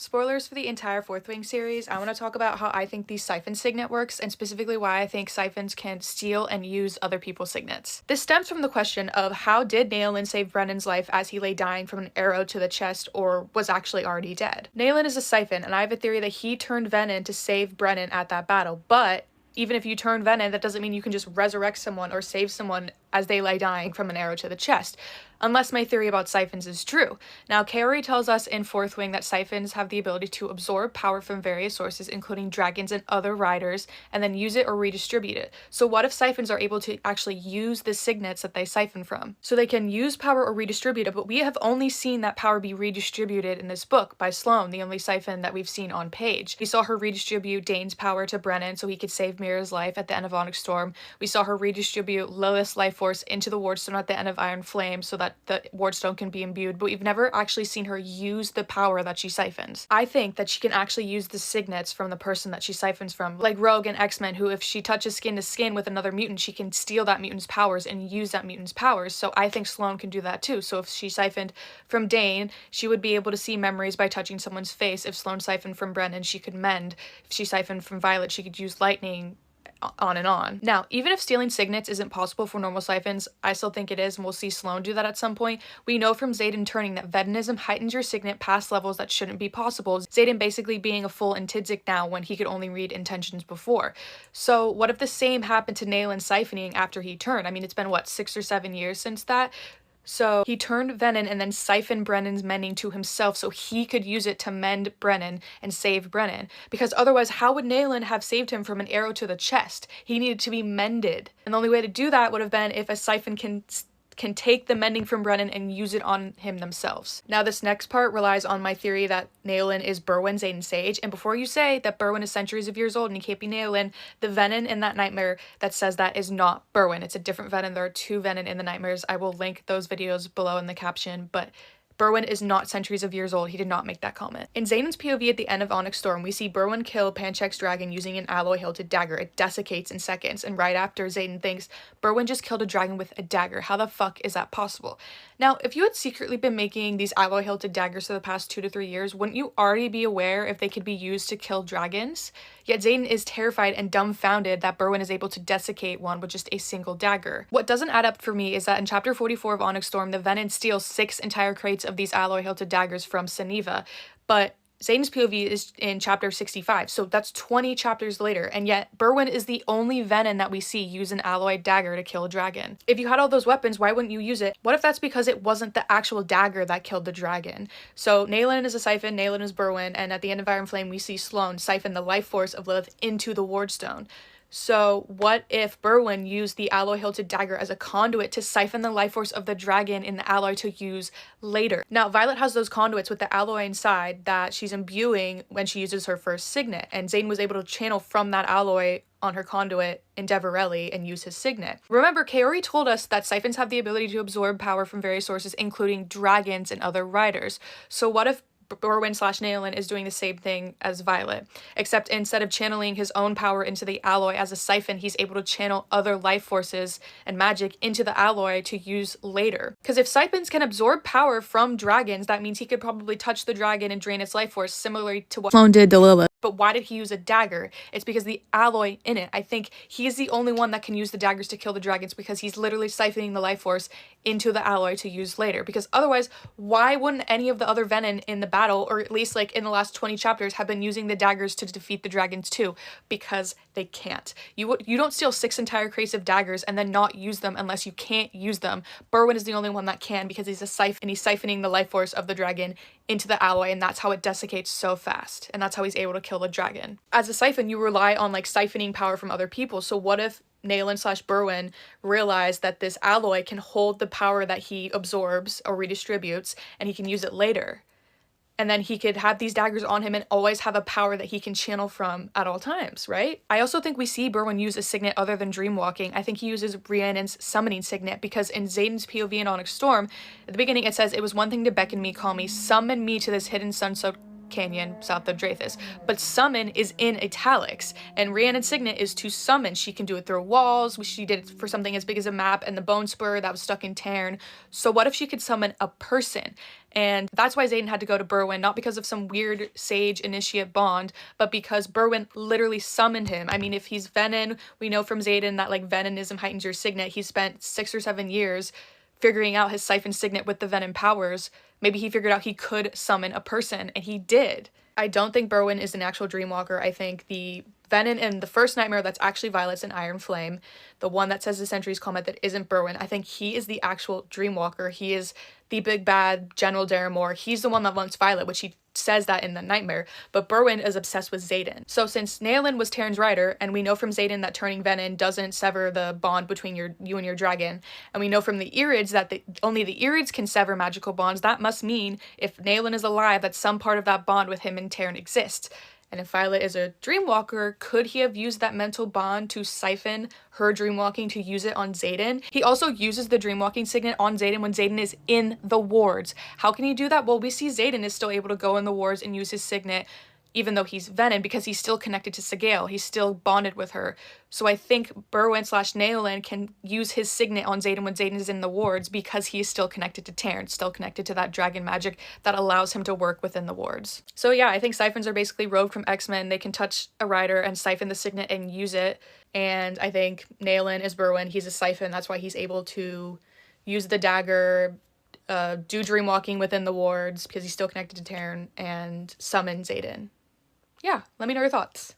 Spoilers for the entire Fourth Wing series. I want to talk about how I think the siphon signet works, and specifically why I think siphons can steal and use other people's signets. This stems from the question of how did Nayelin save Brennan's life as he lay dying from an arrow to the chest or was actually already dead? Nayelin is a siphon, and I have a theory that he turned venin to save Brennan at that battle, but even if you turn venin, that doesn't mean you can just resurrect someone or save someone as they lay dying from an arrow to the chest, unless my theory about siphons is true. Now, Kaori tells us in Fourth Wing that siphons have the ability to absorb power from various sources, including dragons and other riders, and then use it or redistribute it. So what if siphons are able to actually use the signets that they siphon from? So they can use power or redistribute it, but we have only seen that power be redistributed in this book by Sloane, the only siphon that we've seen on page. We saw her redistribute Dane's power to Brennan so he could save Mira's life at the end of Onyx Storm. We saw her redistribute Lilith's life force into the Wardstone at the end of Iron Flame so that the Wardstone can be imbued, but we've never actually seen her use the power that she siphons. I think that she can actually use the signets from the person that she siphons from, like Rogue and X-Men, who if she touches skin to skin with another mutant, she can steal that mutant's powers and use that mutant's powers. So I think Sloane can do that too. So if she siphoned from Dane, she would be able to see memories by touching someone's face. If Sloane siphoned from Brennan, she could mend. If she siphoned from Violet, she could use lightning, on and on. Now, even if stealing signets isn't possible for normal siphons, I still think it is, and we'll see Sloane do that at some point. We know from Xaden turning that Veninism heightens your signet past levels that shouldn't be possible. Xaden basically being a full Intidsic now when he could only read intentions before. So what if the same happened to Nayelin siphoning after he turned? I mean, it's been, what, 6 or 7 years since that? So he turned venin and then siphoned Brennan's mending to himself so he could use it to mend Brennan and save Brennan. Because otherwise, how would Nayelin have saved him from an arrow to the chest? He needed to be mended. And the only way to do that would have been if a siphon can take the mending from Brennan and use it on him themselves. Now this next part relies on my theory that Nayelin is Berwin, Xaden Sage, and before you say that Berwin is centuries of years old and he can't be Nayelin, the venin in that nightmare that says that is not Berwin. It's a different venin. There are 2 venin in the nightmares. I will link those videos below in the caption, but Berwin is not centuries of years old. He did not make that comment. In Xaden's POV at the end of Onyx Storm, we see Berwin kill Panchek's dragon using an alloy-hilted dagger. It desiccates in seconds, and right after, Xaden thinks, Berwin just killed a dragon with a dagger. How the fuck is that possible? Now, if you had secretly been making these alloy-hilted daggers for the past 2 to 3 years, wouldn't you already be aware if they could be used to kill dragons? Yet Xaden is terrified and dumbfounded that Berwin is able to desiccate one with just a single dagger. What doesn't add up for me is that in chapter 44 of Onyx Storm, the venin steals 6 entire crates of these alloy-hilted daggers from Seneva, but Xaden's POV is in chapter 65, so that's 20 chapters later, and yet Berwin is the only venin that we see use an alloyed dagger to kill a dragon. If you had all those weapons, why wouldn't you use it? What if that's because it wasn't the actual dagger that killed the dragon? So Nayelin is a siphon, Nayelin is Berwin, and at the end of Iron Flame, we see Sloane siphon the life force of Lilith into the Wardstone. So what if Berwin used the alloy-hilted dagger as a conduit to siphon the life force of the dragon in the alloy to use later? Now, Violet has those conduits with the alloy inside that she's imbuing when she uses her first signet, and Xaden was able to channel from that alloy on her conduit in Deverelli and use his signet. Remember, Kaori told us that siphons have the ability to absorb power from various sources, including dragons and other riders. So what if Berwin/Nayelin is doing the same thing as Violet, except instead of channeling his own power into the alloy as a siphon, he's able to channel other life forces and magic into the alloy to use later. Because if siphons can absorb power from dragons, that means he could probably touch the dragon and drain its life force, similarly to what Sloane did to Lilith. But why did he use a dagger? It's because the alloy in it. I think he's the only one that can use the daggers to kill the dragons because he's literally siphoning the life force into the alloy to use later. Because otherwise, why wouldn't any of the other venin in the battle, or at least like in the last 20 chapters, have been using the daggers to defeat the dragons too? Because they can't. You don't steal 6 entire crates of daggers and then not use them unless you can't use them. Berwin is the only one that can because he's a siphon and he's siphoning the life force of the dragon into the alloy, and that's how it desiccates so fast, and that's how he's able to kill the dragon. As a siphon, you rely on like siphoning power from other people, so what if Nayelin/Berwin realized that this alloy can hold the power that he absorbs or redistributes, and he can use it later? And then he could have these daggers on him and always have a power that he can channel from at all times, right? I also think we see Berwin use a signet other than Dreamwalking. I think he uses Rhiannon's summoning signet because in Xaden's POV in Onyx Storm, at the beginning it says, "It was one thing to beckon me, call me, summon me to this hidden sun-soaked canyon south of Drathis. But summon is in italics, and Rhiannon's signet is to summon. She can do it through walls. She did it for something as big as a map and the bone spur that was stuck in Tarn. So what if she could summon a person? And that's why Xaden had to go to Berwin, not because of some weird sage initiate bond, but because Berwin literally summoned him. I mean, if he's Venin, we know from Xaden that like Veninism heightens your signet. He spent 6 or 7 years figuring out his siphon signet with the Venin powers. Maybe he figured out he could summon a person, and he did. I don't think Berwin is an actual Dreamwalker. I think the Venin in the first nightmare that's actually Violet's and Iron Flame, the one that says the Sentry's Comment that isn't Berwin, I think he is the actual Dreamwalker. He is the big bad General Daramore. He's the one that wants Violet, which he says that in the nightmare, but Berwin is obsessed with Xaden. So since Neolin was Tarn's rider, and we know from Xaden that turning Venin doesn't sever the bond between you and your dragon, and we know from the Irids that only the Irids can sever magical bonds, that must mean if Neolin is alive, that some part of that bond with him and Tarn exists. And if Violet is a Dreamwalker, could he have used that mental bond to siphon her Dreamwalking to use it on Xaden? He also uses the Dreamwalking signet on Xaden when Xaden is in the wards. How can he do that? Well, we see Xaden is still able to go in the wards and use his signet even though he's Venin, because he's still connected to Sigale. He's still bonded with her. So I think Berwin/Neolin can use his signet on Xaden when Xaden is in the wards because he is still connected to Tarn, still connected to that dragon magic that allows him to work within the wards. So yeah, I think siphons are basically rogue from X-Men. They can touch a rider and siphon the signet and use it. And I think Neolin is Berwin. He's a siphon. That's why he's able to use the dagger, do Dreamwalking within the wards because he's still connected to Tarn, and summon Xaden. Yeah, let me know your thoughts.